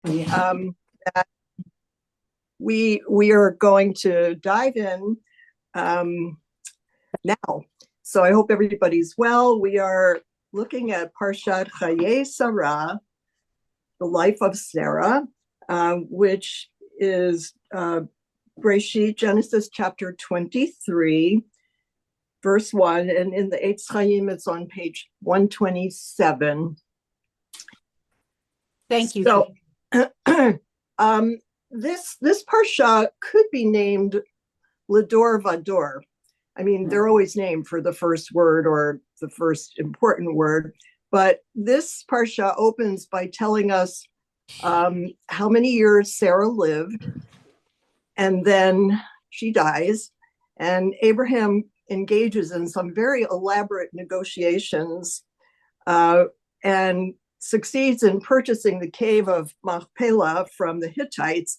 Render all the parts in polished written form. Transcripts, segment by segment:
Yeah. That we are going to dive in um, now. So I hope everybody's well. We are looking at Parshat Hayyei Sarah, the life of Sarah, which is Breshit, Genesis chapter 23, verse 1. And in the Eitz Chaim, it's on page 127. Thank you. So this Parsha could be named Lador Vador. I mean, they're always named for the first word or the first important word, but this Parsha opens by telling us how many years Sarah lived, and then she dies, and Abraham engages in some very elaborate negotiations and succeeds in purchasing the cave of Machpelah from the Hittites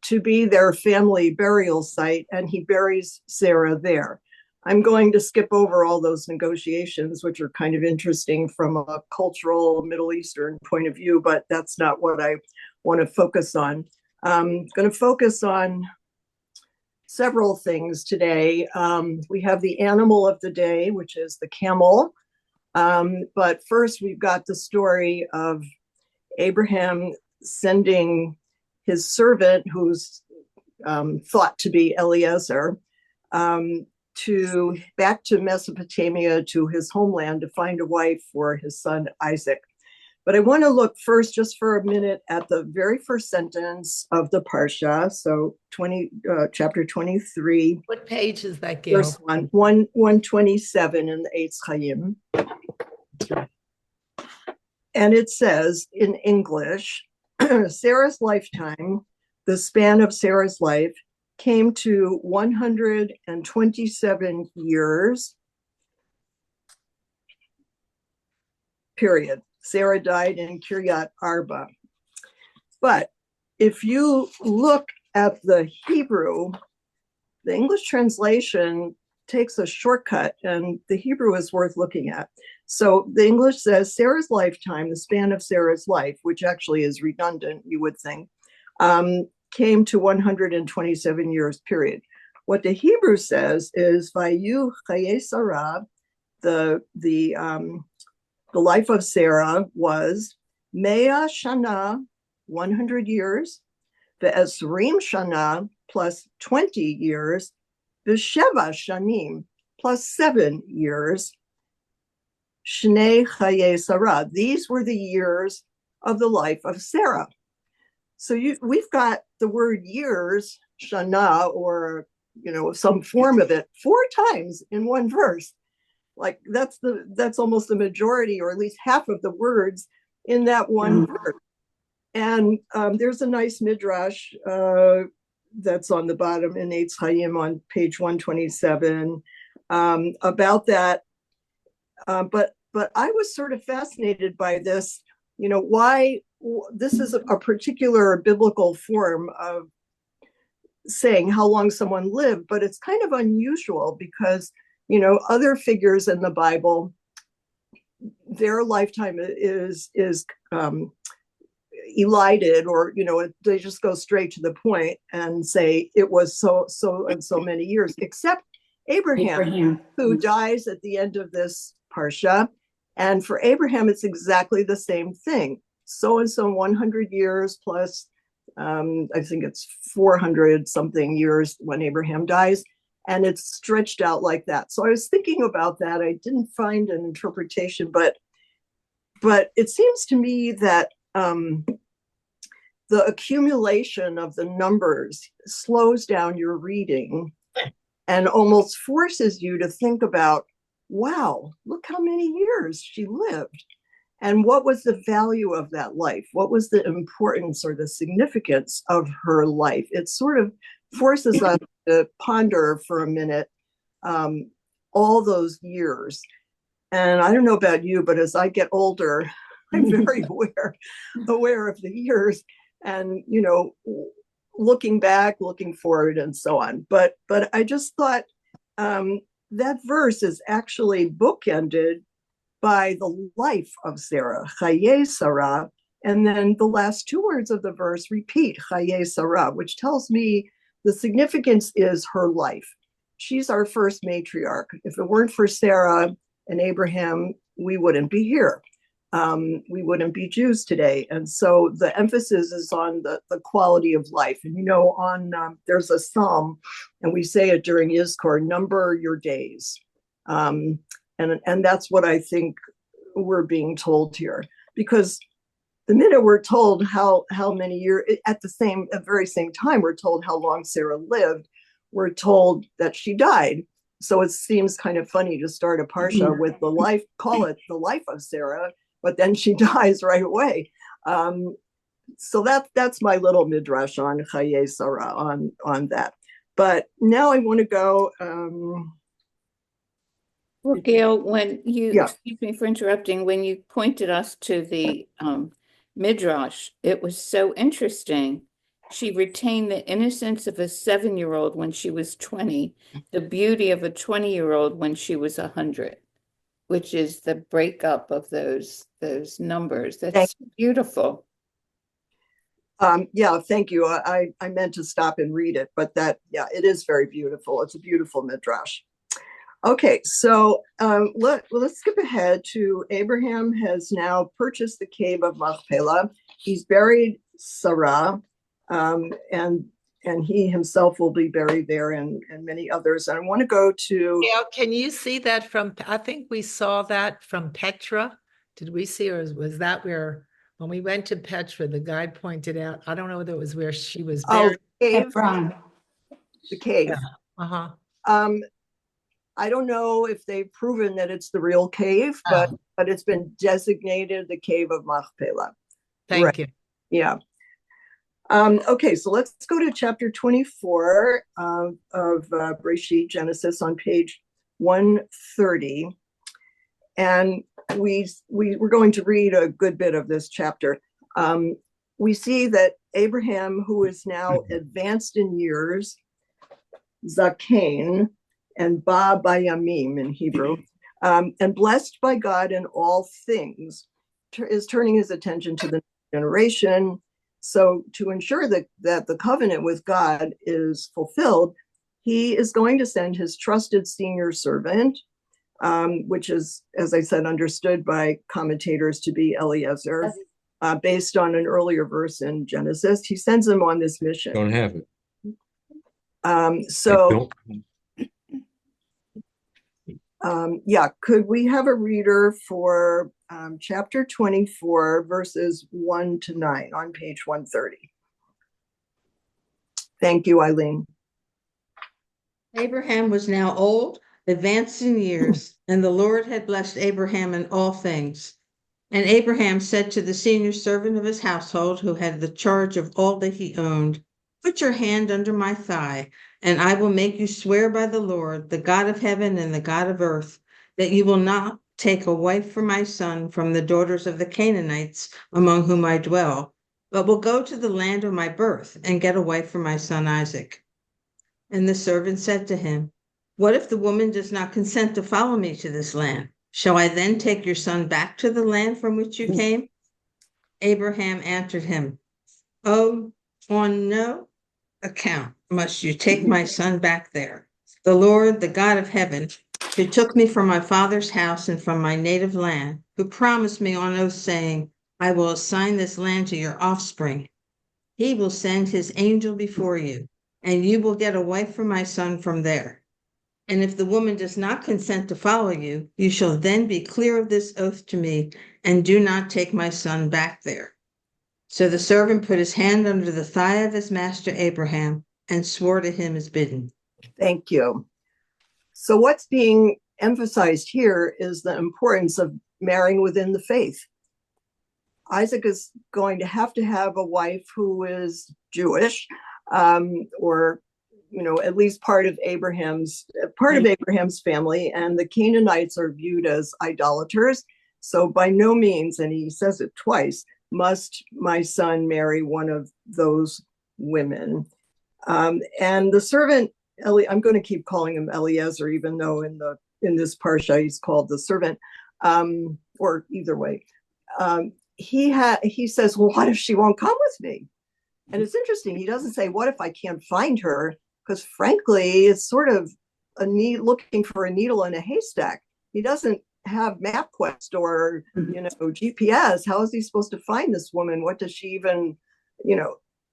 to be their family burial site, and he buries Sarah there. I'm going to skip over all those negotiations, which are kind of interesting from a cultural Middle Eastern point of view, but that's not what I want to focus on. I'm going to focus on several things today. We have the animal of the day, which is the camel. But first, we've got the story of Abraham sending his servant, who's thought to be Eliezer, back to Mesopotamia, to his homeland, to find a wife for his son Isaac. But I want to look first, just for a minute, at the very first sentence of the Parsha. So chapter 23. What page is that, Gail? Verse 127 in the Eitz Chaim. And it says in English, Sarah's lifetime, the span of Sarah's life, came to 127 years, period. Sarah died in Kiryat Arba. But if you look at the Hebrew, the English translation takes a shortcut, and the Hebrew is worth looking at. So the English says Sarah's lifetime, the span of Sarah's life, which actually is redundant, you would think, came to 127 years, period. What the Hebrew says is Vayu Hayyei Sarah, the life of Sarah was Mea Shana, 100 years, Ve'esrim Shana, plus 20 years, V'sheva Shanim, plus 7 years, Shnei Hayyei Sarah. These were the years of the life of Sarah. So we've got the word years, Shana, or some form of it, 4 times in one verse. Like that's almost the majority, or at least half of the words in that one verse. And there's a nice midrash that's on the bottom in Eitz Chaim on page 127 about that. But I was sort of fascinated by this. Why this is a particular biblical form of saying how long someone lived, but it's kind of unusual because other figures in the Bible, their lifetime is elided, or they just go straight to the point and say it was so and so many years, except Abraham, who dies at the end of this Parsha. And for Abraham, it's exactly the same thing. So and so 100 years plus, I think it's 400 something years when Abraham dies. And it's stretched out like that. So I was thinking about that. I didn't find an interpretation, but it seems to me that the accumulation of the numbers slows down your reading and almost forces you to think about, wow, look how many years she lived. And what was the value of that life? What was the importance or the significance of her life? It sort of forces us to ponder for a minute all those years. And I don't know about you, but as I get older, I'm very aware of the years and, looking back, looking forward, and so on. But I just thought that verse is actually bookended by the life of Sarah, Hayyei Sarah, And then the last two words of the verse repeat, Hayyei Sarah, which tells me the significance is her life. She's our first matriarch. If it weren't for Sarah and Abraham, we wouldn't be here. We wouldn't be Jews today. And so the emphasis is on the quality of life. And, there's a psalm, and we say it during Yizkor, number your days. And that's what I think we're being told here. Because the minute we're told how many years, at the very same time, we're told how long Sarah lived, we're told that she died. So it seems kind of funny to start a Parsha with call it the life of Sarah, but then she dies right away. So that's my little midrash on Hayyei Sarah on that. But now I want to go. Well, Gail, excuse me for interrupting, when you pointed us to the midrash, it was so interesting. She retained the innocence of a 7-year-old when she was 20, the beauty of a 20-year-old when she was 100, which is the breakup of those numbers. That's beautiful. Thank you. I meant to stop and read it, but it is very beautiful. It's a beautiful midrash. Okay, so let's skip ahead to Abraham has now purchased the cave of Machpelah. He's buried Sarah, and he himself will be buried there, and many others. And I want to go to. Gail, can you see that I think we saw that from Petra. Did we see, or was that where, when we went to Petra, the guide pointed out, I don't know whether it was where she was buried. The cave. Yeah. I don't know if they've proven that it's the real cave, but it's been designated the cave of Machpelah. Thank you. Yeah. Okay, so let's go to chapter 24 of Bereshit, Genesis, on page 130. And we're going to read a good bit of this chapter. We see that Abraham, who is now advanced in years, Zaken, and Ba Bayamim in Hebrew, and blessed by God in all things, is turning his attention to the next generation. So to ensure that the covenant with God is fulfilled, he is going to send his trusted senior servant, which is, as I said, understood by commentators to be Eliezer, based on an earlier verse in Genesis. He sends him on this mission. Don't have it. Could we have a reader for chapter 24, verses 1 to 9 on page 130? Thank you, Eileen. Abraham was now old, advanced in years, and the Lord had blessed Abraham in all things. And Abraham said to the senior servant of his household, who had the charge of all that he owned, "Put your hand under my thigh, and I will make you swear by the Lord, the God of heaven and the God of earth, that you will not take a wife for my son from the daughters of the Canaanites among whom I dwell, but will go to the land of my birth and get a wife for my son Isaac." And the servant said to him, "What if the woman does not consent to follow me to this land? Shall I then take your son back to the land from which you came?" Abraham answered him, "Oh, on no account must you take my son back there. The Lord, the God of heaven, who took me from my father's house and from my native land, who promised me on oath, saying, 'I will assign this land to your offspring,' he will send his angel before you, and you will get a wife for my son from there. And if the woman does not consent to follow you, you shall then be clear of this oath to me, and do not take my son back there." So the servant put his hand under the thigh of his master Abraham and swore to him as bidden. Thank you. So what's being emphasized here is the importance of marrying within the faith. Isaac is going to have a wife who is Jewish, or at least part of Abraham's family, and the Canaanites are viewed as idolaters. So by no means, and he says it twice, must my son marry one of those women. And the servant, I'm going to keep calling him Eliezer, even though in this parsha he's called the servant, or either way. he says, well, what if she won't come with me? And it's interesting. He doesn't say, what if I can't find her? Because frankly, it's sort of looking for a needle in a haystack. He doesn't have MapQuest or, GPS. How is he supposed to find this woman? What does she even,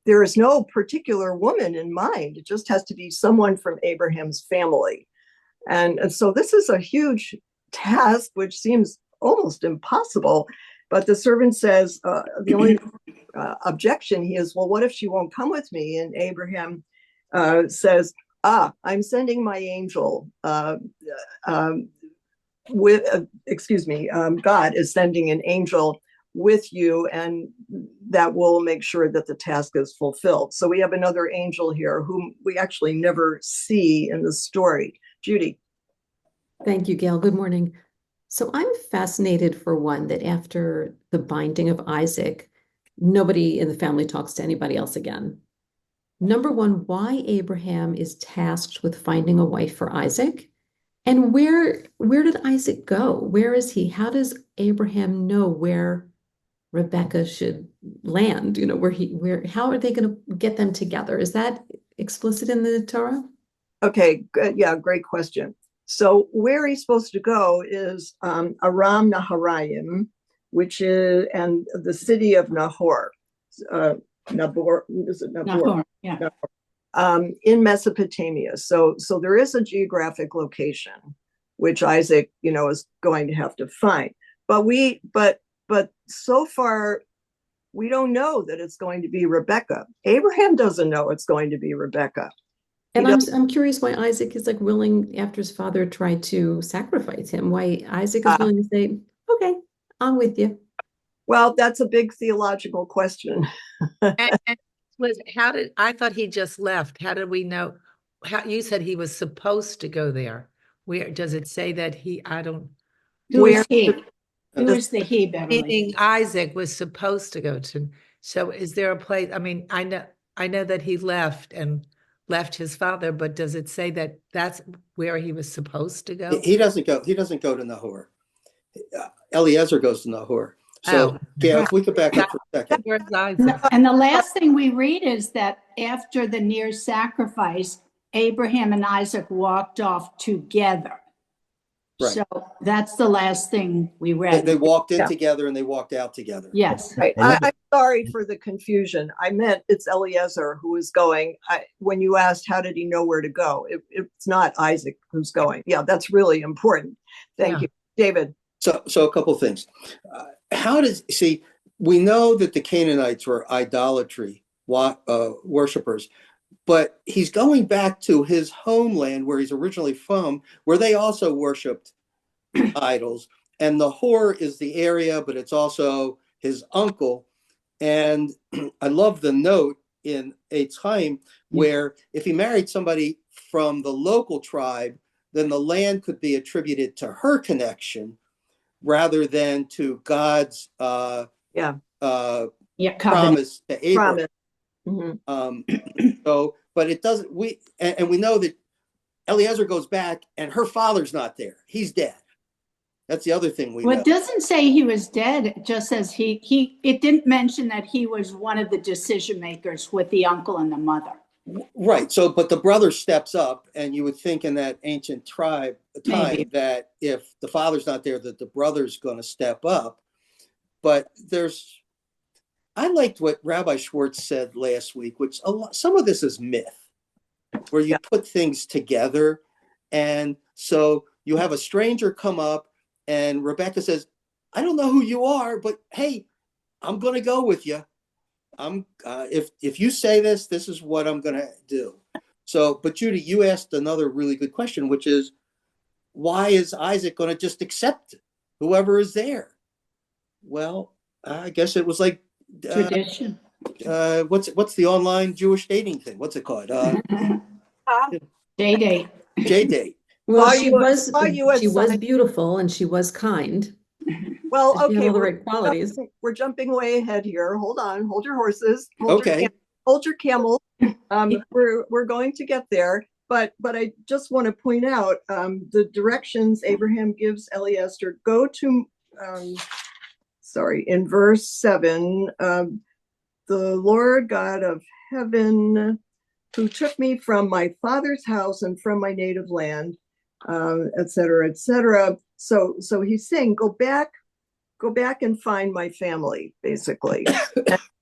there is no particular woman in mind. It just has to be someone from Abraham's family. And so this is a huge task, which seems almost impossible. But the servant says, the only objection he is, well, what if she won't come with me? And Abraham says, I'm sending my angel God is sending an angel with you, and that will make sure that the task is fulfilled. So we have another angel here whom we actually never see in the story. Judy. Thank you, Gail. Good morning. So I'm fascinated, for one, that after the binding of Isaac, nobody in the family talks to anybody else again. Number one, why Abraham is tasked with finding a wife for Isaac, and where did Isaac go? Where is he? How does Abraham know where Rebecca should land? How are they going to get them together? Is that explicit in the Torah? Okay, good. Yeah, great question. So where he's supposed to go is Aram Naharaim, which is, and the city of Nahor. Nabor, is it Nabor? Nahor, yeah. Nahor. In Mesopotamia. So there is a geographic location which Isaac, is going to have to find. But so far we don't know that it's going to be Rebecca. Abraham doesn't know it's going to be Rebecca. And I'm curious why Isaac is willing, after his father tried to sacrifice him, why Isaac is willing to say, okay, I'm with you. Well, that's a big theological question. And I thought he just left. How did we know? You said he was supposed to go there. Where does it say that Who is he? Who is the he, Beverly? Meaning Isaac was supposed to go to. So is there a place? I mean, I know that he left his father, but does it say that that's where he was supposed to go? He doesn't go to Nahor. Eliezer goes to Nahor. So, Gail, if we could back up for a second. And the last thing we read is that after the near sacrifice, Abraham and Isaac walked off together. Right. So that's the last thing we read. They walked in together and they walked out together. Yes. Right. I'm sorry for the confusion. I meant it's Eliezer who is going. When you asked how did he know where to go, it's not Isaac who's going. Yeah, that's really important. Thank you, David. So a couple of things. We know that the Canaanites were idolatry worshipers, but he's going back to his homeland where he's originally from, where they also worshiped idols. And Nahor is the area, but it's also his uncle. And I love the note in Eitz Chaim where if he married somebody from the local tribe, then the land could be attributed to her connection rather than to God's promise to Abraham. Mm-hmm. But it doesn't. We know that Eliezer goes back, and her father's not there; he's dead. That's the other thing we know. It doesn't say he was dead. It just says it didn't mention that he was one of the decision makers with the uncle and the mother. Right. So, but the brother steps up, and you would think in that ancient time that if the father's not there, that the brother's going to step up. But I liked what Rabbi Schwartz said last week, which some of this is myth, where you put things together. And so you have a stranger come up and Rebecca says, I don't know who you are, but hey, I'm going to go with you. If you say this is what I'm going to do. So, but Judy, you asked another really good question, which is, why is Isaac going to just accept whoever is there? Well, I guess it was like tradition. What's the online Jewish dating thing? What's it called? J-date. J-date. Well, she was beautiful and she was kind. Well, okay, all the right qualities. We're jumping way ahead here. Hold on, hold your horses. Hold your camels. We're going to get there. But I just want to point out the directions Abraham gives Eliezer. Go to in verse 7, the Lord God of heaven, who took me from my father's house and from my native land, et cetera, et cetera. So he's saying, go back and find my family, basically,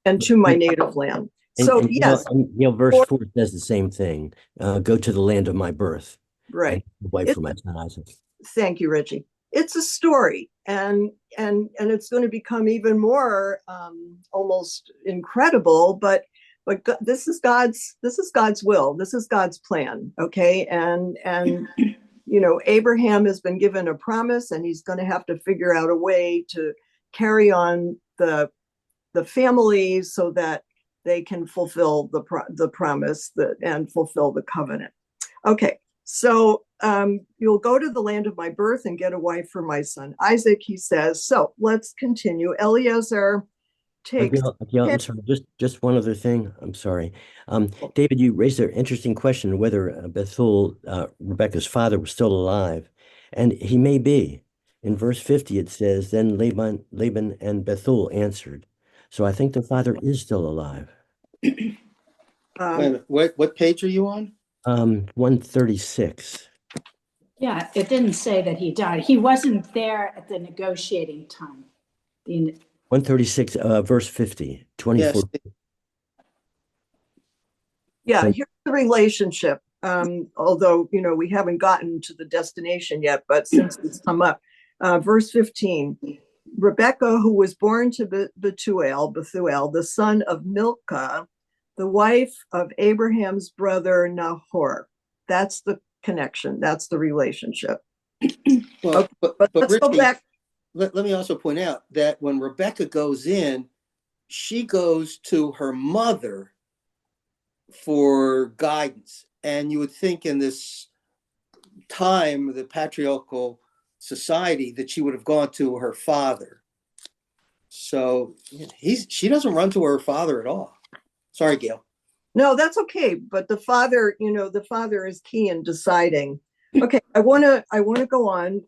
and to my native land. So yes, verse 4 says the same thing. Go to the land of my birth, right, away from my son Isaac. Thank you, Richie. It's a story, and it's going to become even more almost incredible. But this is God's will. This is God's plan. Okay, and Abraham has been given a promise, and he's going to have to figure out a way to carry on the family so that they can fulfill the promise and fulfill the covenant. Okay, so you'll go to the land of my birth and get a wife for my son Isaac, he says. So let's continue. Eliezer takes. Gail, I'm sorry, just one other thing. I'm sorry. David, you raised an interesting question whether Bethuel, Rebekah's father, was still alive. And he may be. In verse 50, it says, then Laban and Bethuel answered. So I think the father is still alive. Wait a minute, what page are you on? 136. Yeah, it didn't say that he died. He wasn't there at the negotiating time. 136, verse 50, 24. Yes. Yeah, here's the relationship. Although, we haven't gotten to the destination yet, but since it's come up, verse 15, Rebekah, who was born to Bethuel, the son of Milcah, the wife of Abraham's brother Nahor. That's the connection. That's the relationship. Well, okay, but let's Richie, go back. Let me also point out that when Rebekah goes in, she goes to her mother for guidance. And you would think in this time, the patriarchal society, that she would have gone to her father. So she doesn't run to her father at all. Sorry, Gail. No, that's okay. But the father is key in deciding. Okay, I want to go on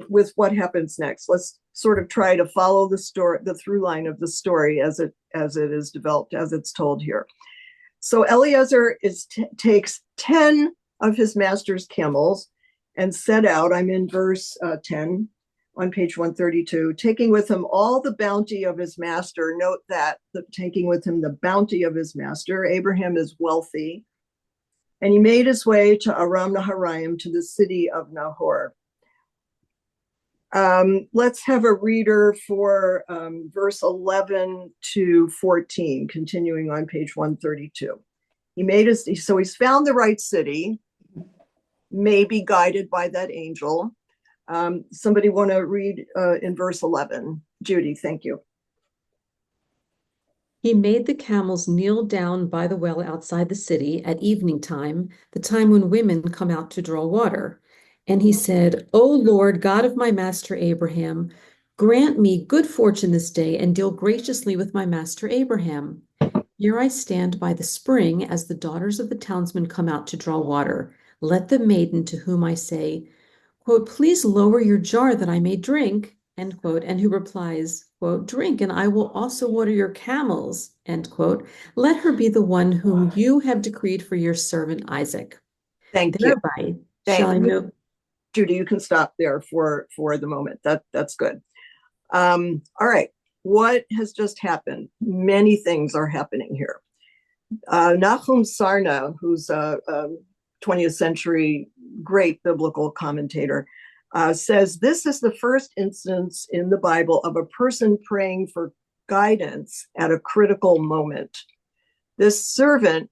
with what happens next. Let's sort of try to follow the story, the through line of the story as it is developed, as it's told here. So Eliezer takes 10 of his master's camels and set out. I'm in verse 10 on page 132, taking with him all the bounty of his master. Note that taking with him the bounty of his master. Abraham is wealthy. And he made his way to Aram Naharaim, to the city of Nahor. Let's have a reader for verse 11 to 14, continuing on page 132. So he's found the right city, maybe guided by that angel. Somebody want to read in verse 11? Judy, thank you. He made the camels kneel down by the well outside the city at evening time, the time when women come out to draw water. And he said, O Lord, God of my master Abraham, grant me good fortune this day and deal graciously with my master Abraham. Here I stand by the spring as the daughters of the townsmen come out to draw water. Let the maiden to whom I say, quote, please lower your jar that I may drink, end quote, and who replies, quote, drink, and I will also water your camels, end quote. Let her be the one whom you have decreed for your servant Isaac. Thank Thereby, you. Shall I know? Judy, you can stop there for the moment. That's good. All right. What has just happened? Many things are happening here. Nahum Sarna, who's a 20th century great biblical commentator, says this is the first instance in the Bible of a person praying for guidance at a critical moment. This servant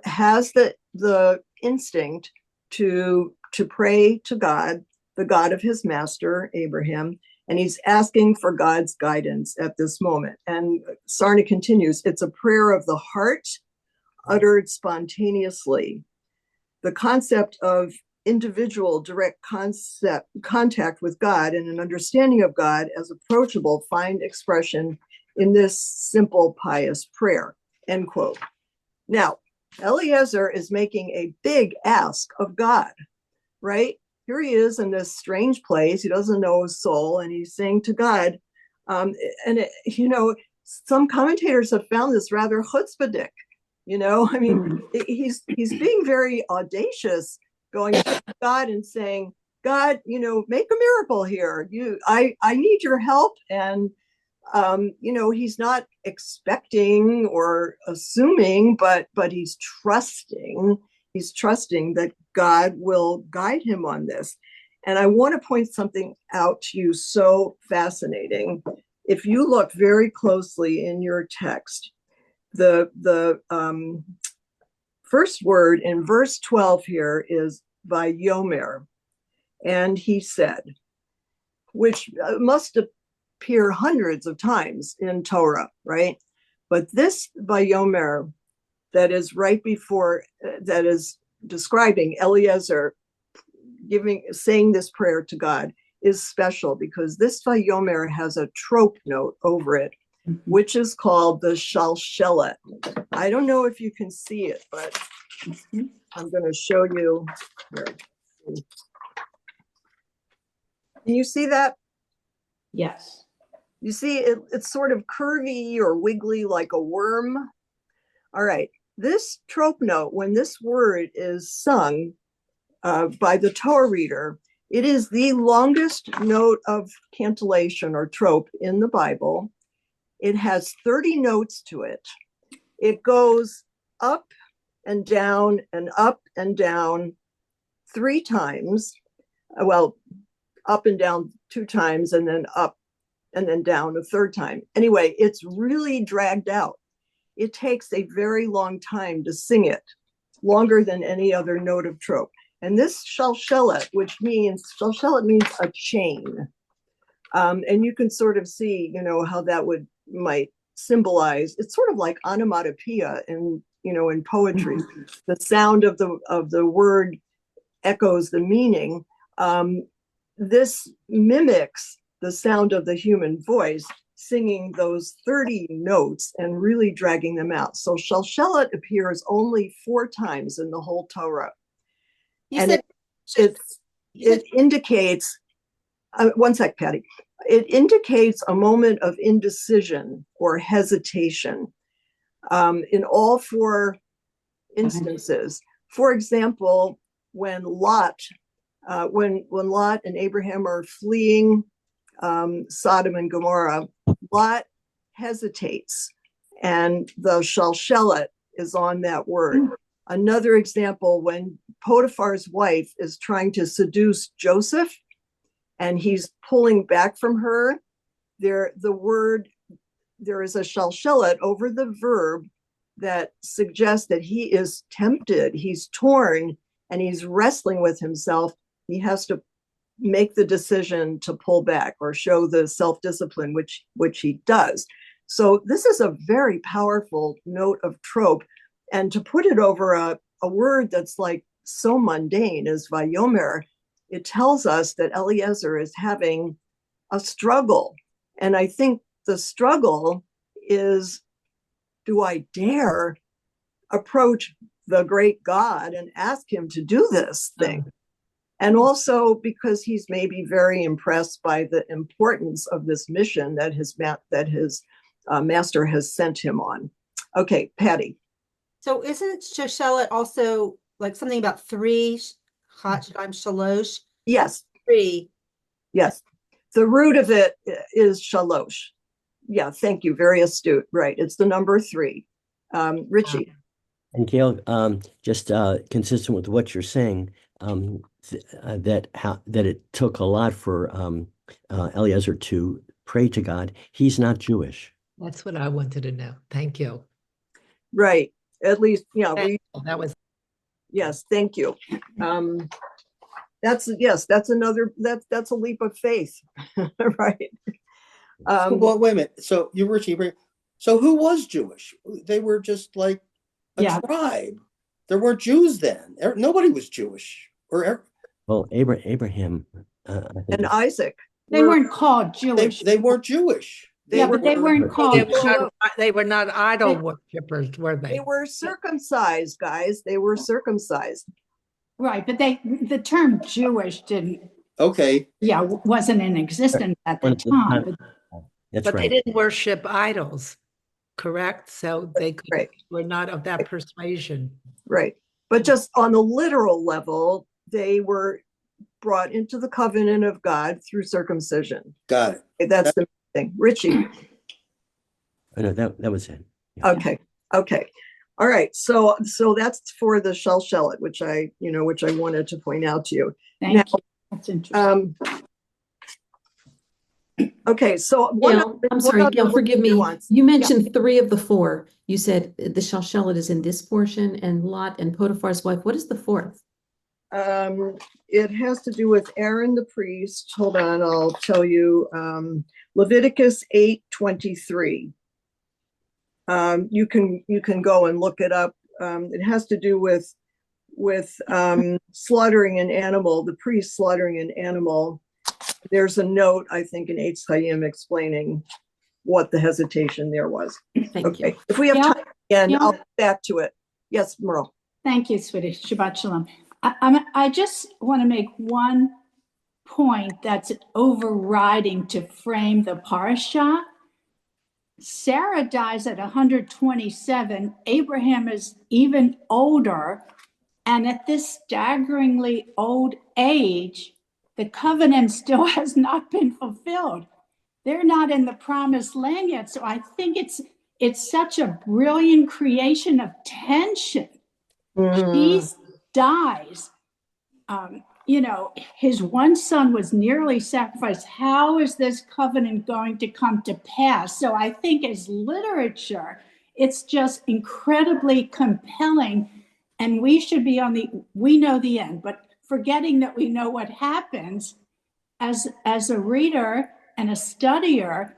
has the instinct to pray to God, the God of his master, Abraham, and he's asking for God's guidance at this moment. And Sarna continues, it's a prayer of the heart uttered spontaneously. The concept of individual direct contact with God and an understanding of God as approachable find expression in this simple pious prayer, end quote. Now, Eliezer is making a big ask of God, right? Here he is in this strange place. He doesn't know his soul, and he's saying to God, And some commentators have found this rather chutzpahdik. I mean, he's being very audacious, going to God and saying, God, make a miracle here. I need your help. And he's not expecting or assuming, but he's trusting. He's trusting that God will guide him on this. And I want to point something out to you so fascinating. If you look very closely in your text, the first word in verse 12 here is vayomer, and he said, which must appear hundreds of times in Torah, right? But this vayomer that is right before, that is describing Eliezer saying this prayer to God, is special because this vayomer has a trope note over it, which is called the shalshelet. I don't know if you can see it, but I'm going to show you here. Can you see that? Yes. You see, it's sort of curvy or wiggly like a worm. All right. This trope note, when this word is sung by the Torah reader, it is the longest note of cantillation or trope in the Bible. It has 30 notes to it. It goes up and down and up and down 3 times. Well, up and down 2 times and then up and then down a 3rd time. Anyway, it's really dragged out. It takes a very long time to sing it, longer than any other note of trope. And this shalshelet, shalshelet means a chain. And you can sort of see, how that might symbolize. It's sort of like onomatopoeia in poetry. The sound of the word echoes the meaning. This mimics the sound of the human voice singing those 30 notes and really dragging them out. So shalshelet appears only 4 times in the whole Torah. It indicates, one sec, Patty. It indicates a moment of indecision or hesitation in all 4 instances. For example, when Lot and Abraham are fleeing Sodom and Gomorrah, Lot hesitates, and the shalshelet is on that word. Another example, when Potiphar's wife is trying to seduce Joseph and he's pulling back from her, there is a shalshelet over the verb that suggests that he is tempted, he's torn, and he's wrestling with himself. He has to make the decision to pull back or show the self-discipline, which he does. So this is a very powerful note of trope. And to put it over a word that's like so mundane as vayomer, it tells us that Eliezer is having a struggle. And I think the struggle is, do I dare approach the great God and ask him to do this thing? And also because he's maybe very impressed by the importance of this mission that his master has sent him on. Okay, Patty. So isn't shalshelet also like something about 3 shalosh? Yes. 3. Yes. The root of it is shalosh. Yeah, thank you. Very astute. Right. It's the number 3. Richie. And Gail, just consistent with what you're saying, that it took a lot for Eliezer to pray to God. He's not Jewish. That's what I wanted to know. Thank you. Right. At least, that was. Yes. Thank you. That's a leap of faith. Right. Well, wait a minute. So Richie, so who was Jewish? They were just like a tribe. There weren't Jews then. Nobody was Jewish. Well, Abraham and Isaac. They weren't called Jewish. They weren't Jewish. But they weren't called Jewish. They were not idol worshippers, were they? They were circumcised, guys. They were circumcised. Right, but the term Jewish didn't. Okay. Yeah, wasn't in existence at the time. That's But they right. didn't worship idols, correct? So they Right. were not of that persuasion. Right. But just on the literal level, they were brought into the covenant of God through circumcision. Got it. Okay, that's the thing. Richie. Oh, no, that was it. Yeah. Okay. Okay. All right. So that's for the shell-shelled, which I wanted to point out to you. Thank you. That's interesting. Okay. So Gail, I'm sorry, Gail, forgive me. You mentioned 3 of the 4. You said the shell-shelled is in this portion, and Lot and Potiphar's wife. What is the 4th? It has to do with Aaron the priest. Hold on, I'll tell you. Leviticus 8:23. You can go and look it up. It has to do with slaughtering an animal, the priest slaughtering an animal. There's a note, I think, in Eitz Chaim explaining what the hesitation there was. Thank you. If we have time again, I'll get back to it. Yes, Merle. Thank you, sweetie. Shabbat shalom. I just want to make one point that's overriding to frame the Parsha. Sarah dies at 127. Abraham is even older. And at this staggeringly old age, the covenant still has not been fulfilled. They're not in the promised land yet. So I think it's such a brilliant creation of tension. He dies. His one son was nearly sacrificed. How is this covenant going to come to pass? So I think as literature, it's just incredibly compelling. And we should be we know the end, but forgetting that we know what happens as a reader and a studier,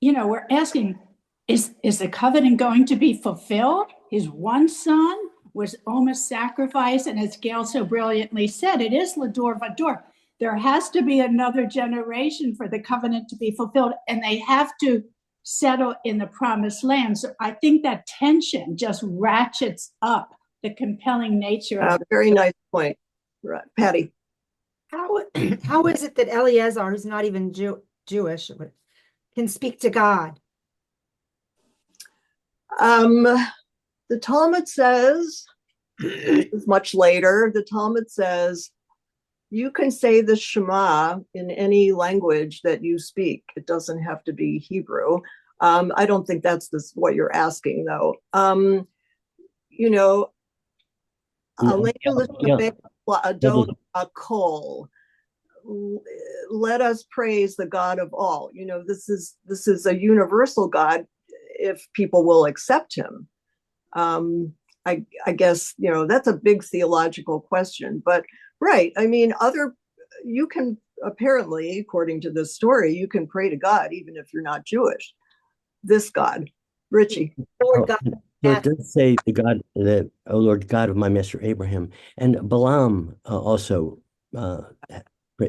we're asking, is the covenant going to be fulfilled? His one son was almost sacrificed. And as Gail so brilliantly said, it is Lador Vador. There has to be another generation for the covenant to be fulfilled, and they have to settle in the promised land. So I think that tension just ratchets up the compelling nature of very nice point. Right. Patty. How is it that Eliezer, who's not even Jewish, can speak to God? The Talmud says, this is much later, the Talmud says, you can say the Shema in any language that you speak. It doesn't have to be Hebrew. I don't think that's what you're asking, though. Let us praise the God of all. This is a universal God if people will accept him. I guess, that's a big theological question, but right. I mean, you can apparently, according to this story, you can pray to God, even if you're not Jewish. This God, Richie. Lord God. So it does say O Lord God of my master Abraham, and Balaam also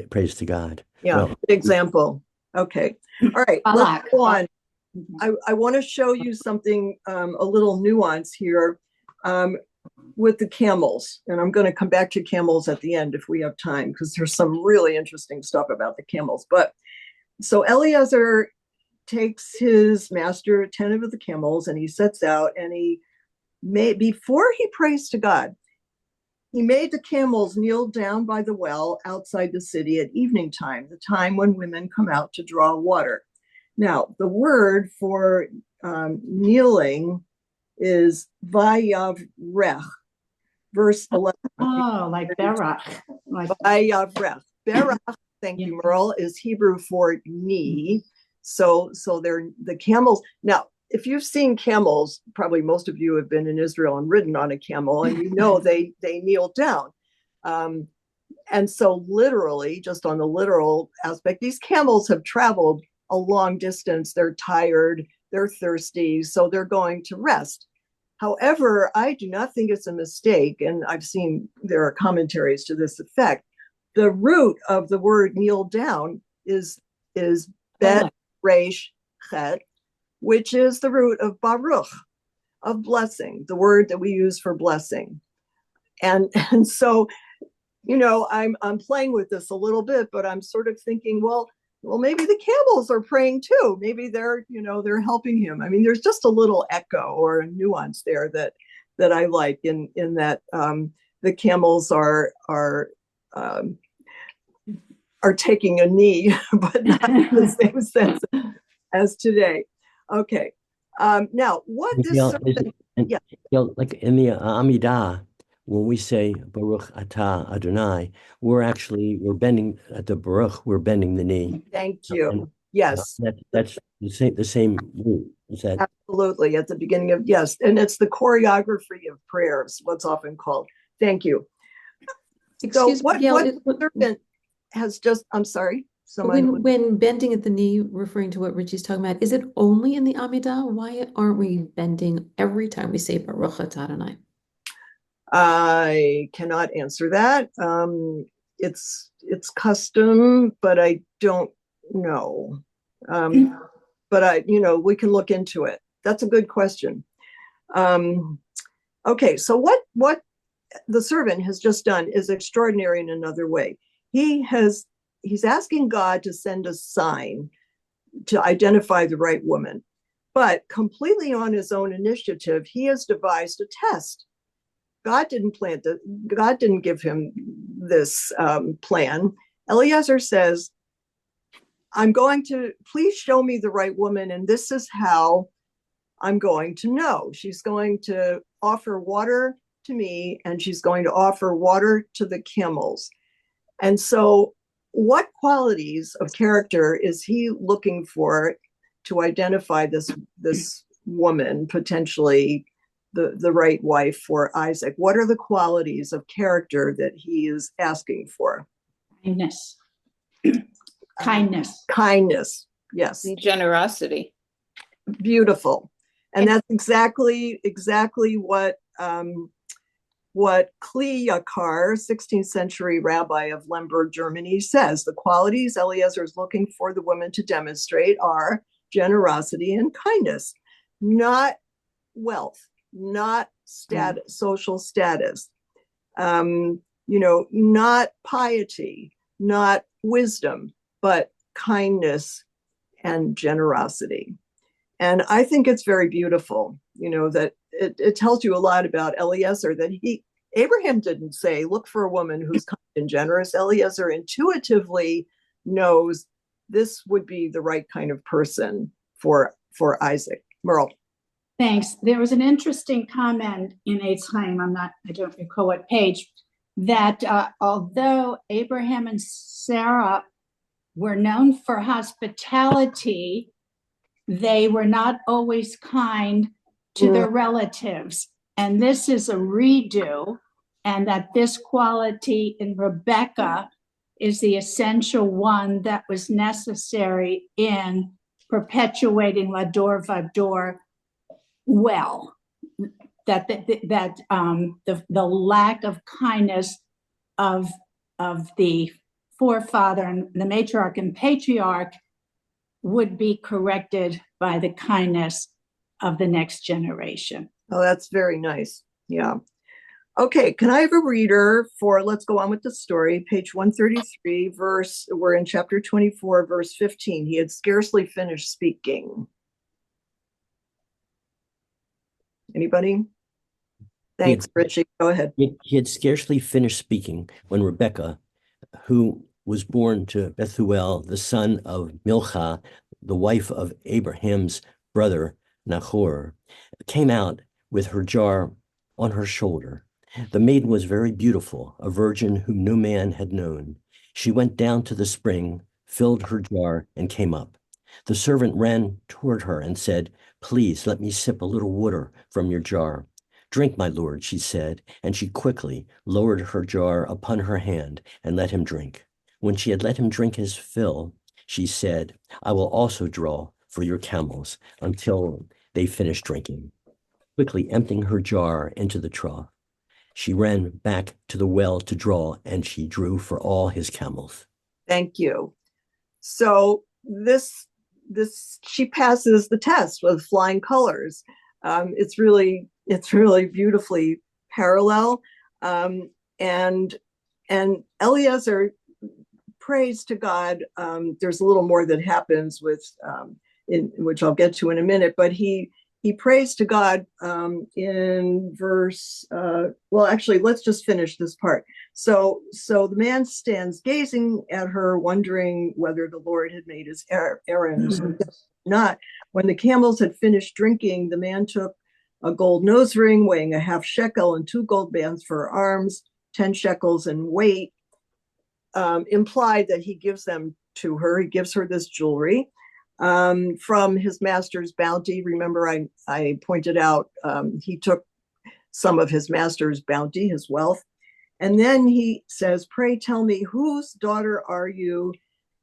prays to God. Yeah, well, good example. Okay. All right, let's go on. I want to show you something, a little nuance here with the camels. And I'm going to come back to camels at the end if we have time, because there's some really interesting stuff about the camels. But so Eliezer takes his master 10 of the camels and he sets out, and before he prays to God, he made the camels kneel down by the well outside the city at evening time, the time when women come out to draw water. Now, the word for kneeling is vayavrech, verse 11. Oh, like Berach. Vayavrech. Berach, thank you, Merle, is Hebrew for knee. So they're the camels. Now, if you've seen camels, probably most of you have been in Israel and ridden on a camel, and they kneel down. And so literally, just on the literal aspect, these camels have traveled a long distance. They're tired, they're thirsty, so they're going to rest. However, I do not think it's a mistake, and I've seen there are commentaries to this effect. The root of the word kneel down is Bet Resh Chet, which is the root of Baruch, of blessing, the word that we use for blessing. And so, I'm playing with this a little bit, but I'm sort of thinking, well, well, maybe the camels are praying too. Maybe they're, they're helping him. I mean, there's just a little echo or a nuance there that I like in that the camels are taking a knee, but not in the same sense as today. Okay. Now, what this serpent, like in the Amidah, when we say Baruch Atah Adonai, we're bending at the Baruch, we're bending the knee. Thank you. And, yes. That's the same root. Is that absolutely at the beginning of, yes. And it's the choreography of prayers, what's often called. Thank you. Excuse me, Gail, what serpent has just, I'm sorry. When bending at the knee, referring to what Richie's talking about, is it only in the Amidah? Why aren't we bending every time we say Baruch Atah Adonai? I cannot answer that. It's custom, but I don't know. But we can look into it. That's a good question. Okay, so what the servant has just done is extraordinary in another way. He's asking God to send a sign to identify the right woman, but completely on his own initiative, he has devised a test. God didn't give him this plan. Eliezer says, I'm going to, please show me the right woman, and this is how I'm going to know. She's going to offer water to me, and she's going to offer water to the camels. And so what qualities of character is he looking for to identify this woman, potentially the right wife for Isaac? What are the qualities of character that he is asking for? Kindness. Kindness, yes. And generosity. Beautiful. And that's exactly what Kli Yakar, 16th century rabbi of Lemberg, Germany, says. The qualities Eliezer is looking for the woman to demonstrate are generosity and kindness, not wealth, not social status, not piety, not wisdom, but kindness and generosity. And I think it's very beautiful, that it tells you a lot about Eliezer, that Abraham didn't say, look for a woman who's kind and generous. Eliezer intuitively knows this would be the right kind of person for Isaac. Merle. Thanks. There was an interesting comment in Eitz Chaim, I don't recall what page, that although Abraham and Sarah were known for hospitality, they were not always kind to their relatives. And this is a redo, and that this quality in Rebecca is the essential one that was necessary in perpetuating Lador Vador well. That the lack of kindness of the forefather and the matriarch and patriarch would be corrected by the kindness of the next generation. Oh, that's very nice. Yeah. Okay, can I have a reader for, let's go on with the story, page 133, we're in chapter 24, verse 15. He had scarcely finished speaking. Anybody? Thanks, Richie. Go ahead. He had scarcely finished speaking when Rebecca, who was born to Bethuel, the son of Milcah, the wife of Abraham's brother Nahor, came out with her jar on her shoulder. The maiden was very beautiful, a virgin whom no man had known. She went down to the spring, filled her jar, and came up. The servant ran toward her and said, "Please let me sip a little water from your jar." "Drink, my lord," she said, and she quickly lowered her jar upon her hand and let him drink. When she had let him drink his fill, she said, "I will also draw for your camels until they finish drinking." Quickly emptying her jar into the trough, she ran back to the well to draw, and she drew for all his camels. Thank you. So she passes the test with flying colors. It's really beautifully parallel. And Eliezer prays to God. There's a little more that happens with, in which I'll get to in a minute, but he prays to God in verse, well, actually, let's just finish this part. So the man stands gazing at her, wondering whether the Lord had made his errand or not. When the camels had finished drinking, the man took a gold nose ring weighing a half shekel and 2 gold bands for her arms, 10 shekels in weight, implied that he gives them to her. He gives her this jewelry. From his master's bounty. Remember, I pointed out he took some of his master's bounty, his wealth. And then he says, pray tell me, whose daughter are you?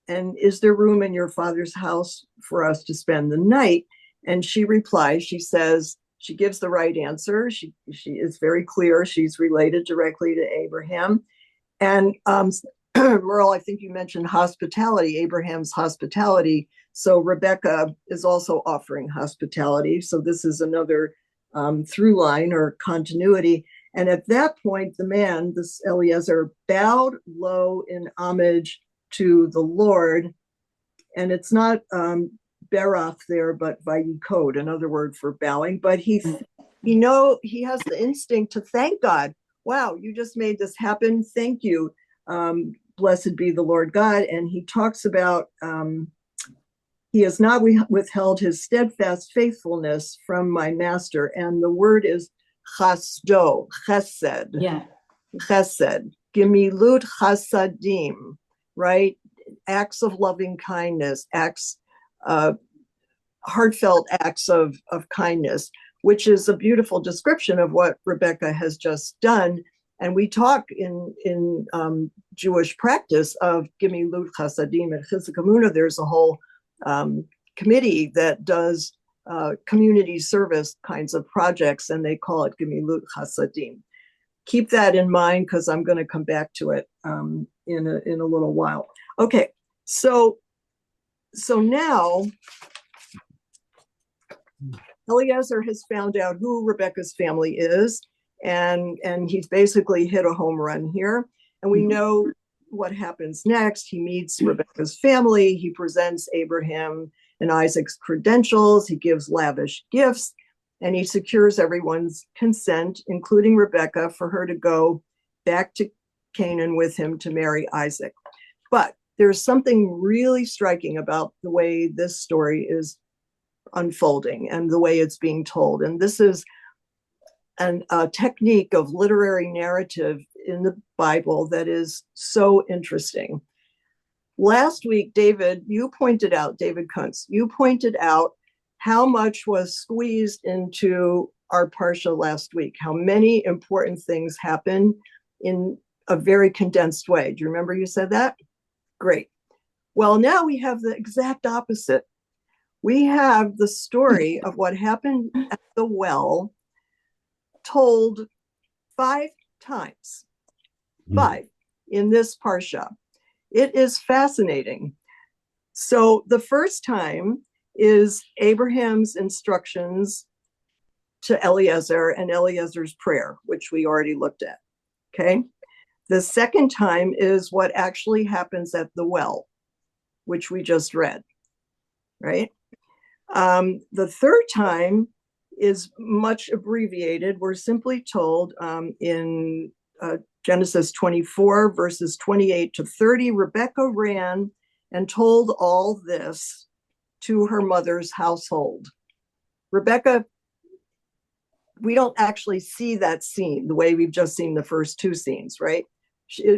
And is there room in your father's house for us to spend the night? And she replies, she says, she gives the right answer. She is very clear. She's related directly to Abraham. And Merle, I think you mentioned hospitality, Abraham's hospitality. So Rebecca is also offering hospitality. So this is another through line or continuity. And at that point, the man, this Eliezer, bowed low in homage to the Lord. And it's not berach there, but vayikod, another word for bowing. But he has the instinct to thank God. Wow, you just made this happen. Thank you. Blessed be the Lord God. And he talks about he has not withheld his steadfast faithfulness from my master. And the word is chasdo, chesed. Yeah. Chesed. Gemilut chasadim, right? Acts of loving kindness, acts, heartfelt acts of kindness, which is a beautiful description of what Rebecca has just done. And we talk in Jewish practice of Gemilut Chasadim and Chizuk Emunah. There's a whole committee that does community service kinds of projects, and they call it Gemilut Chasadim. Keep that in mind because I'm going to come back to it in a little while. Okay, so now Eliezer has found out who Rebecca's family is. And he's basically hit a home run here. And we know what happens next. He meets Rebecca's family. He presents Abraham and Isaac's credentials. He gives lavish gifts, and he secures everyone's consent, including Rebecca, for her to go back to Canaan with him to marry Isaac. But there's something really striking about the way this story is unfolding and the way it's being told. And this is a technique of literary narrative in the Bible that is so interesting. Last week, David Kuntz, you pointed out how much was squeezed into our Parsha last week, how many important things happen in a very condensed way. Do you remember you said that? Great. Well, now we have the exact opposite. We have the story of what happened at the well told 5 times, 5 in this Parsha. It is fascinating. So the first time is Abraham's instructions to Eliezer and Eliezer's prayer, which we already looked at, okay? The second time is what actually happens at the well, which we just read, right? The third time is much abbreviated. We're simply told in Genesis 24, verses 28 to 30, Rebecca ran and told all this to her mother's household. Rebecca, we don't actually see that scene the way we've just seen the first 2 scenes, right?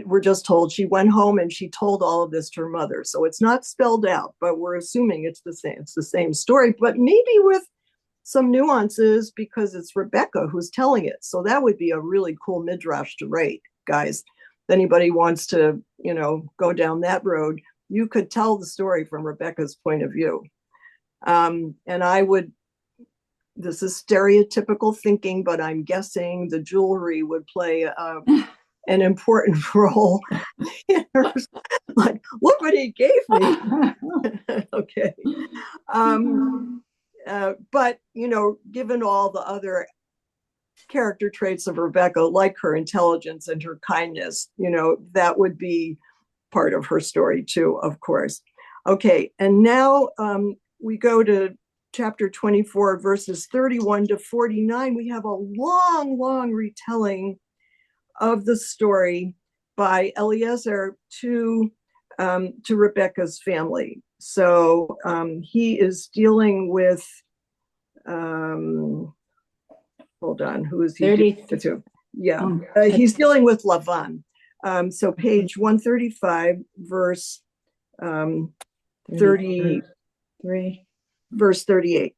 We're just told she went home and she told all of this to her mother. So it's not spelled out, but we're assuming it's the same. It's the same story, but maybe with some nuances because it's Rebecca who's telling it. So that would be a really cool midrash to write, guys. If anybody wants to, go down that road, you could tell the story from Rebecca's point of view. And this is stereotypical thinking, but I'm guessing the jewelry would play an important role. Like, look what he gave me. Okay. But, given all the other character traits of Rebecca, like her intelligence and her kindness, that would be part of her story too, of course. Okay, and now we go to chapter 24, verses 31 to 49. We have a long retelling of the story by Eliezer to Rebecca's family. So he is dealing with, hold on, who is he? To? Yeah, he's dealing with Lavan. So page 135, verse 33, verse 38.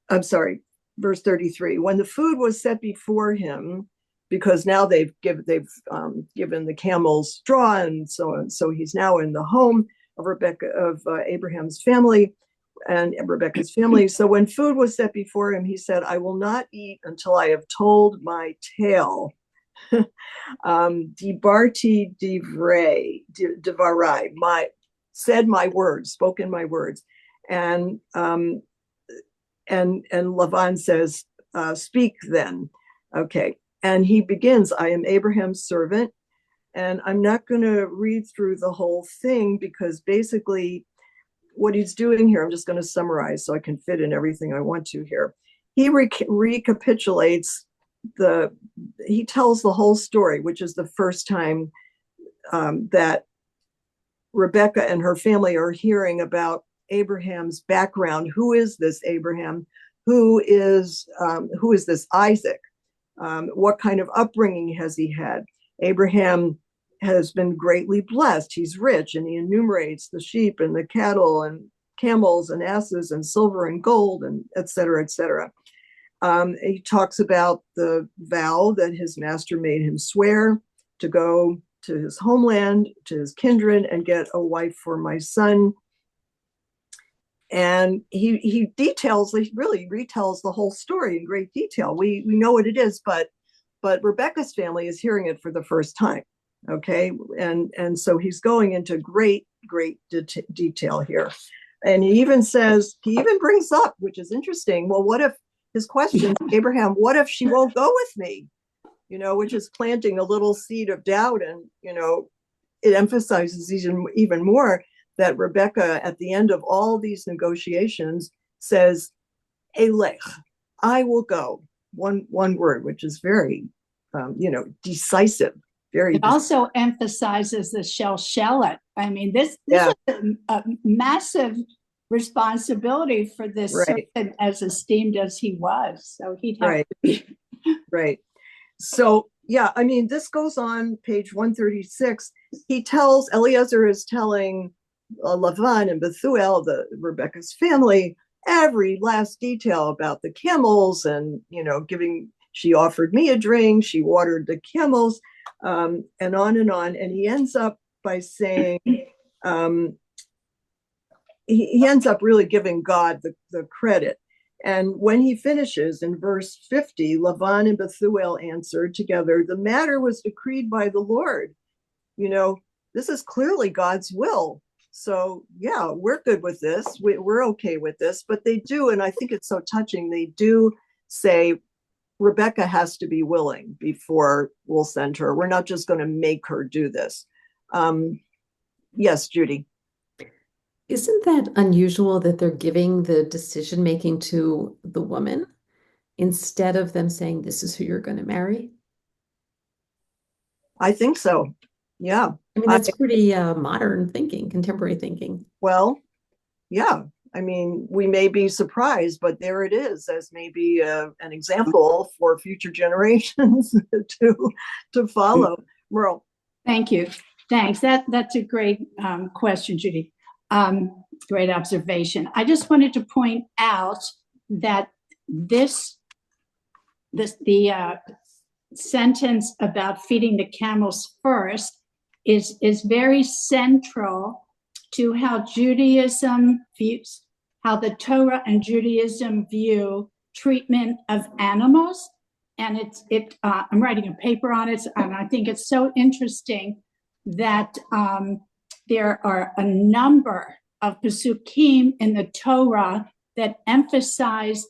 I'm sorry, verse 33. When the food was set before him, because now they've given the camels straw and so on. So he's now in the home of Abraham's family and Rebecca's family. So when food was set before him, he said, I will not eat until I have told my tale. Dibarti divarai, said my words, spoken my words. And Lavan says, speak then. Okay. And he begins, I am Abraham's servant. And I'm not going to read through the whole thing because basically what he's doing here, I'm just going to summarize so I can fit in everything I want to here. He recapitulates he tells the whole story, which is the first time that Rebecca and her family are hearing about Abraham's background. Who is this Abraham? Who is this Isaac? What kind of upbringing has he had? Abraham has been greatly blessed. He's rich, and he enumerates the sheep and the cattle and camels and asses and silver and gold and et cetera, et cetera. He talks about the vow that his master made him swear to go to his homeland, to his kindred, and get a wife for my son. And he really retells the whole story in great detail. We know what it is, but Rebecca's family is hearing it for the first time. Okay, and so he's going into great detail here, and he even brings up, which is interesting. Well, what if his question, Abraham? What if she won't go with me? Which is planting a little seed of doubt, and it emphasizes even more that Rebecca, at the end of all these negotiations, says, Elech, I will go. One word, which is very, decisive. Very. It also emphasizes the shelshelet. I mean, this is a massive responsibility for this servant, as esteemed as he was. So he'd have to be. Right. So, yeah, I mean, this goes on page 136. Eliezer is telling Lavan and Bethuel, Rebecca's family, every last detail about the camels and, she offered me a drink, she watered the camels, and on and on. And he ends up by saying, he ends up really giving God the credit. And when he finishes in verse 50, Lavan and Bethuel answered together, the matter was decreed by the Lord. This is clearly God's will. So, yeah, we're good with this. We're okay with this. But they do, and I think it's so touching, they do say Rebecca has to be willing before we'll send her. We're not just going to make her do this. Yes, Judy. Isn't that unusual that they're giving the decision-making to the woman instead of them saying, this is who you're going to marry? I think so. Yeah. I mean, that's pretty modern thinking, contemporary thinking. Well, yeah. I mean, we may be surprised, but there it is as maybe an example for future generations to follow. Merle. Thank you. Thanks. That's a great question, Judy. Great observation. I just wanted to point out that the sentence about feeding the camels first is very central to how Judaism views, how the Torah and Judaism view treatment of animals. And I'm writing a paper on it, and I think it's so interesting that there are a number of Pesukim in the Torah that emphasize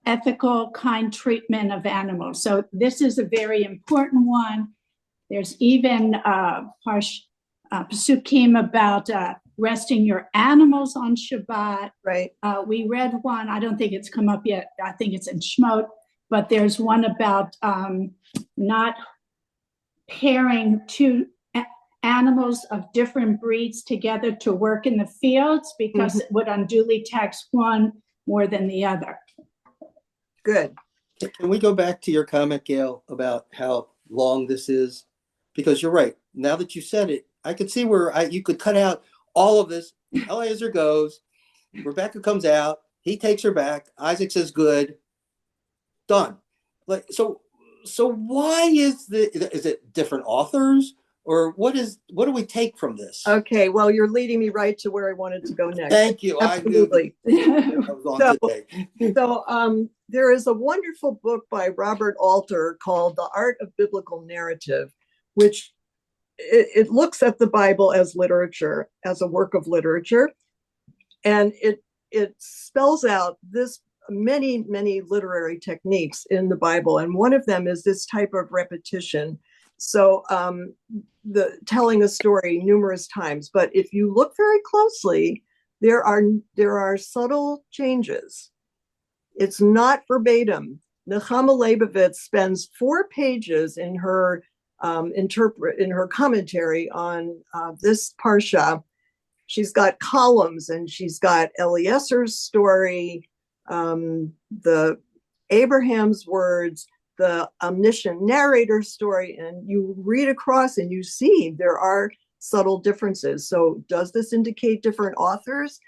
ethical, kind treatment of animals. So this is a very important one. There's even psukim about resting your animals on Shabbat. Right. We read one, I don't think it's come up yet, I think it's in Shmot, but there's one about not pairing two animals of different breeds together to work in the fields because it would unduly tax one more than the other. Good. Can we go back to your comment, Gail, about how long this is? Because you're right. Now that you said it, I could see where you could cut out all of this. Eliezer goes, Rebecca comes out, he takes her back, Isaac says good, done. Like so why is it different authors? Or what do we take from this? Okay, well, you're leading me right to where I wanted to go next. Thank you. Absolutely. I knew I was on today. So there is a wonderful book by Robert Alter called The Art of Biblical Narrative, which it looks at the Bible as literature, as a work of literature. And it spells out this many literary techniques in the Bible. And one of them is this type of repetition. So the telling a story numerous times, but if you look very closely, there are subtle changes. It's not verbatim. Nechama Leibovitz spends 4 pages in her commentary on this parsha. She's got columns, and she's got Eliezer's story, the Abraham's words, the omniscient narrator story, and you read across and you see there are subtle differences. So does this indicate different authors?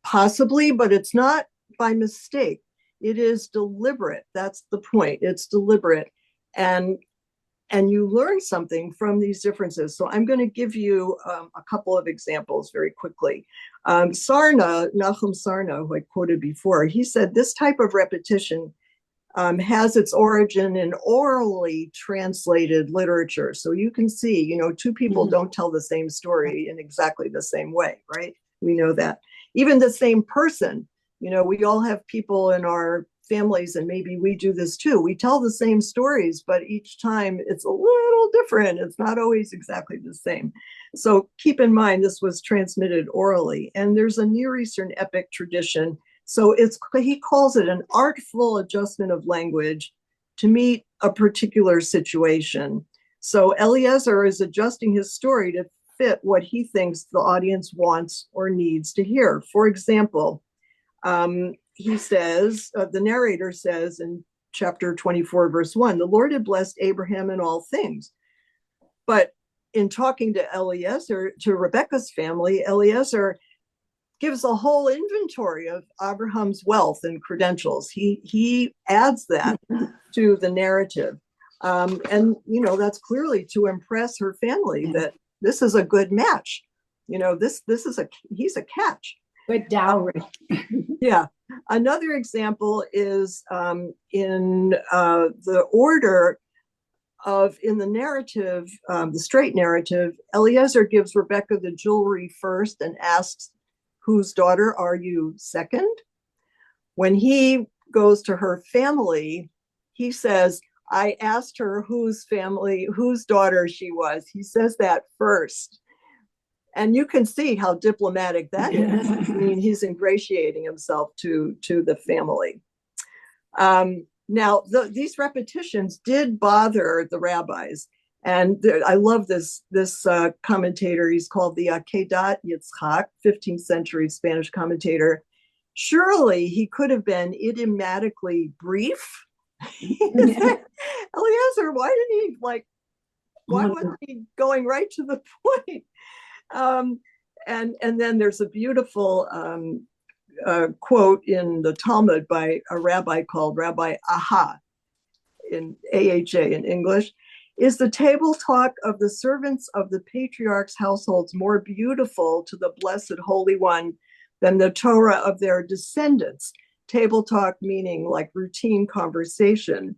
Possibly, but it's not by mistake. It is deliberate. That's the point. It's deliberate. And you learn something from these differences. So I'm going to give you a couple of examples very quickly. Nachum Sarna, who I quoted before, he said this type of repetition has its origin in orally translated literature. So you can see, 2 people don't tell the same story in exactly the same way, right? We know that. Even the same person, we all have people in our families, and maybe we do this too. We tell the same stories, but each time it's a little different. It's not always exactly the same. So keep in mind, this was transmitted orally, and there's a Near Eastern epic tradition. So he calls it an artful adjustment of language to meet a particular situation. So Eliezer is adjusting his story to fit what he thinks the audience wants or needs to hear. For example, he says, the narrator says in chapter 24, verse 1, the Lord had blessed Abraham in all things. But in talking to Eliezer, to Rebecca's family, Eliezer gives a whole inventory of Abraham's wealth and credentials. He adds that to the narrative. And, that's clearly to impress her family that this is a good match. He's a catch. Good dowry. Yeah. Another example is in the order of, in the narrative, the straight narrative, Eliezer gives Rebecca the jewelry first and asks, whose daughter are you second? When he goes to her family, he says, I asked her whose daughter she was. He says that first. And you can see how diplomatic that is. I mean, he's ingratiating himself to the family. Now, these repetitions did bother the rabbis. And I love this commentator. He's called the Kedat Yitzchak, 15th century Spanish commentator. Surely he could have been idiomatically brief. Eliezer, why wasn't he going right to the point? And then there's a beautiful quote in the Talmud by a rabbi called Rabbi Aha, in AHA in English. Is the table talk of the servants of the patriarchs' households more beautiful to the Blessed Holy One than the Torah of their descendants? Table talk meaning like routine conversation.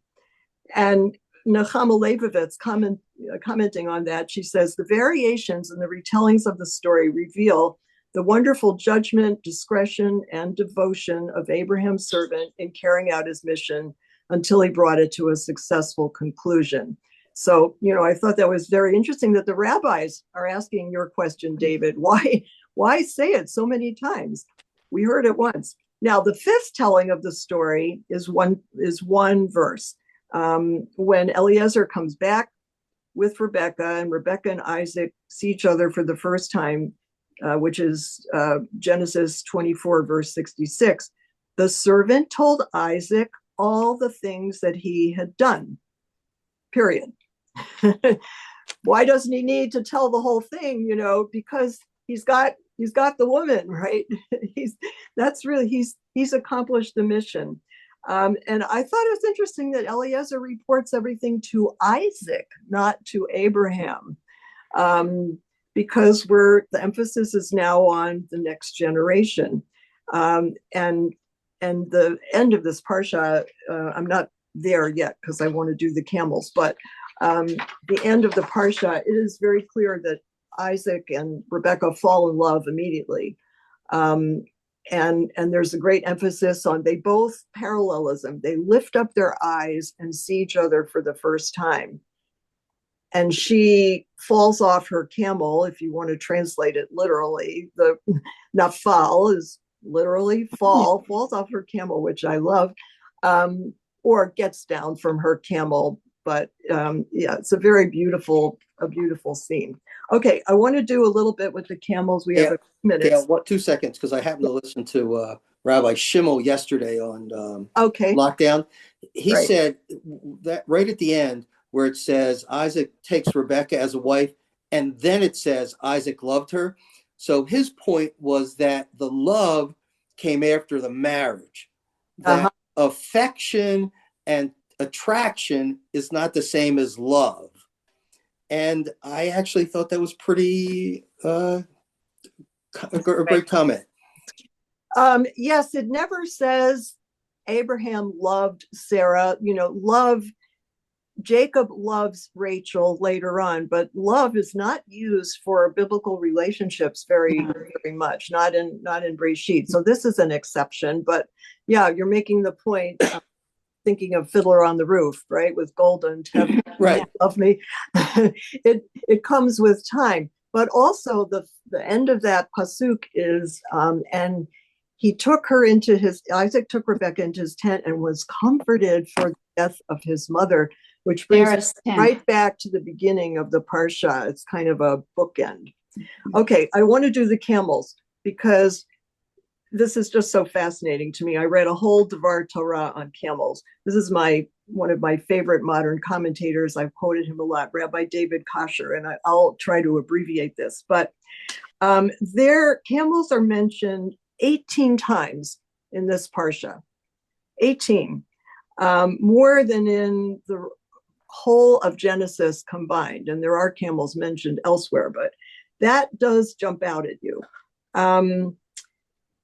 And Nechama Leibovitz commenting on that, she says, the variations in the retellings of the story reveal the wonderful judgment, discretion, and devotion of Abraham's servant in carrying out his mission until he brought it to a successful conclusion. So, I thought that was very interesting that the rabbis are asking your question, David. Why say it so many times? We heard it once. Now, the fifth telling of the story is one verse. When Eliezer comes back with Rebekah, and Rebekah and Isaac see each other for the first time, which is Genesis 24, verse 66. The servant told Isaac all the things that he had done, period. Why doesn't he need to tell the whole thing? Because he's got the woman, right? He's accomplished the mission. And I thought it was interesting that Eliezer reports everything to Isaac, not to Abraham, because the emphasis is now on the next generation. And the end of this parsha, I'm not there yet because I want to do the camels, but the end of the parsha, it is very clear that Isaac and Rebekah fall in love immediately. And there's a great emphasis on they both parallelism. They lift up their eyes and see each other for the first time. And she falls off her camel, if you want to translate it literally. The nafal is literally falls off her camel, which I love, or gets down from her camel. But it's a very beautiful scene. Okay, I want to do a little bit with the camels. We have a minute. Yeah, 2 seconds, because I happened to listen to Rabbi Schimmel yesterday on lockdown. He said that right at the end, where it says Isaac takes Rebekah as a wife, and then it says Isaac loved her. So his point was that the love came after the marriage. That affection and attraction is not the same as love. And I actually thought that was pretty a great comment. Yes, it never says Abraham loved Sarah. Jacob loves Rachel later on, but love is not used for biblical relationships very, very much, not in Breshit. So this is an exception, but yeah, you're making the point. Thinking of Fiddler on the Roof, right? With Golden, right? Love me. It comes with time, but also the end of that pasuk is, and Isaac took Rebekah into his tent and was comforted for the death of his mother, which brings us right back to the beginning of the parsha. It's kind of a bookend. Okay, I want to do the camels because this is just so fascinating to me. I read a whole Devar Torah on camels. This is one of my favorite modern commentators. I've quoted him a lot, Rabbi David Kosher, and I'll try to abbreviate this. But their camels are mentioned 18 times in this parsha. 18, more than in the whole of Genesis combined. And there are camels mentioned elsewhere, but that does jump out at you.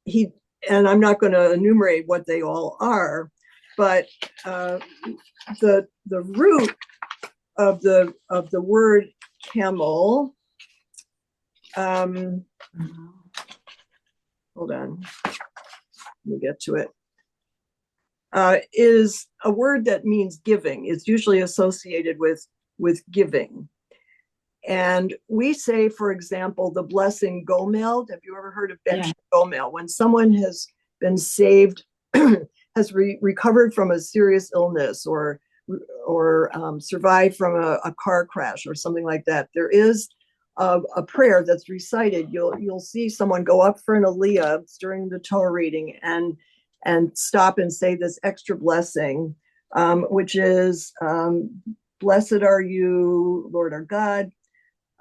And I'm not going to enumerate what they all are, but the root of the word camel, hold on, let me get to it, is a word that means giving. It's usually associated with giving. And we say, for example, the blessing Gomel. Have you ever heard of Ben Gomel? When someone has been saved, has recovered from a serious illness or survived from a car crash or something like that, there is a prayer that's recited. You'll see someone go up for an aliyah during the Torah reading and stop and say this extra blessing, which is, blessed are you, Lord our God,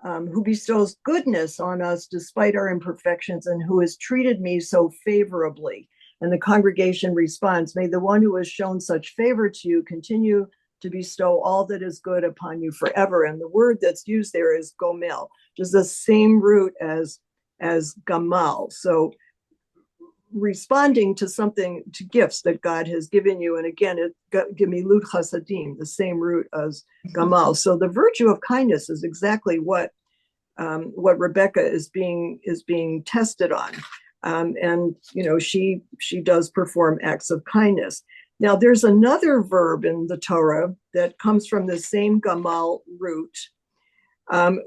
who bestows goodness on us despite our imperfections and who has treated me so favorably. And the congregation responds, may the one who has shown such favor to you continue to bestow all that is good upon you forever. And the word that's used there is gomel, which is the same root as gamal. So responding to gifts that God has given you. And again, gemilut chasadim, the same root as gamal. So the virtue of kindness is exactly what Rebekah is being tested on. And she does perform acts of kindness. Now, there's another verb in the Torah that comes from the same gamal root,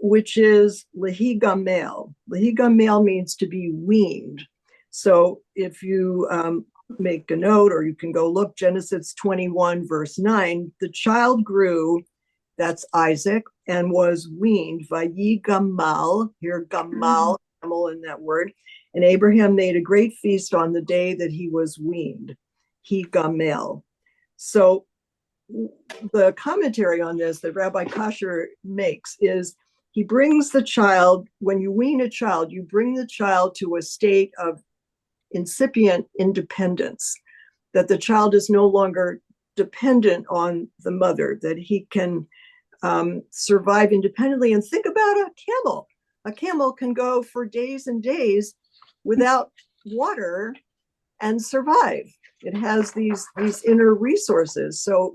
which is lehigamel. Lehigamel means to be weaned. So if you make a note, or you can go look, Genesis 21, verse 9, the child grew, that's Isaac, and was weaned. Vayigamal, here gamal, camel in that word. And Abraham made a great feast on the day that he was weaned. He gamel. So the commentary on this that Rabbi Kasher makes is he brings the child, when you wean a child, you bring the child to a state of incipient independence, that the child is no longer dependent on the mother, that he can survive independently. And think about a camel. A camel can go for days and days without water and survive. It has these inner resources. So,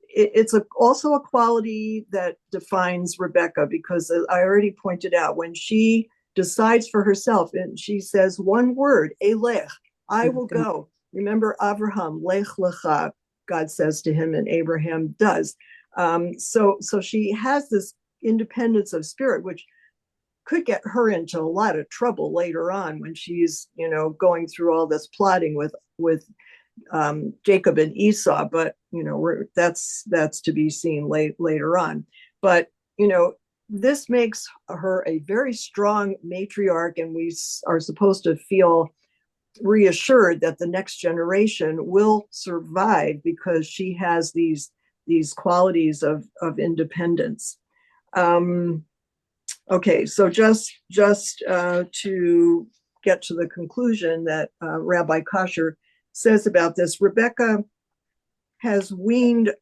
it's also a quality that defines Rebecca, because I already pointed out, when she decides for herself and she says one word, Elech, I will go. Remember Abraham, Lech lecha, God says to him, and Abraham does. So she has this independence of spirit, which could get her into a lot of trouble later on when she's, going through all this plotting with Jacob and Esau. But that's to be seen later on. But this makes her a very strong matriarch, and we are supposed to feel reassured that the next generation will survive because she has these qualities of independence. Okay, so just to get to the conclusion that Rabbi Kasher says about this, Rebecca has weaned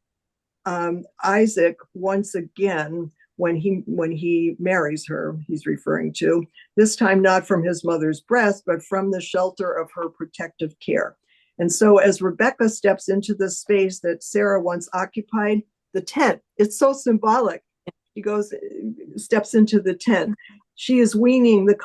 Isaac once again when he marries her, he's referring to, this time not from his mother's breast, but from the shelter of her protective care. And so as Rebecca steps into the space that Sarah once occupied, the tent, it's so symbolic. She steps into the tent. She is weaning the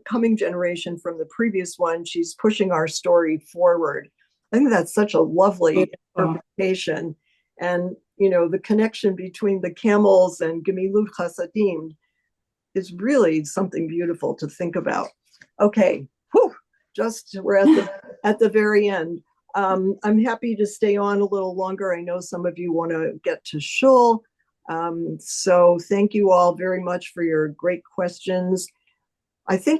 coming generation from the previous one. She's pushing our story forward. I think that's such a lovely interpretation. And, the connection between the camels and Gemilut Chasadim is really something beautiful to think about. Okay, we're at the very end. I'm happy to stay on a little longer. I know some of you want to get to shul. So thank you all very much for your great questions. I think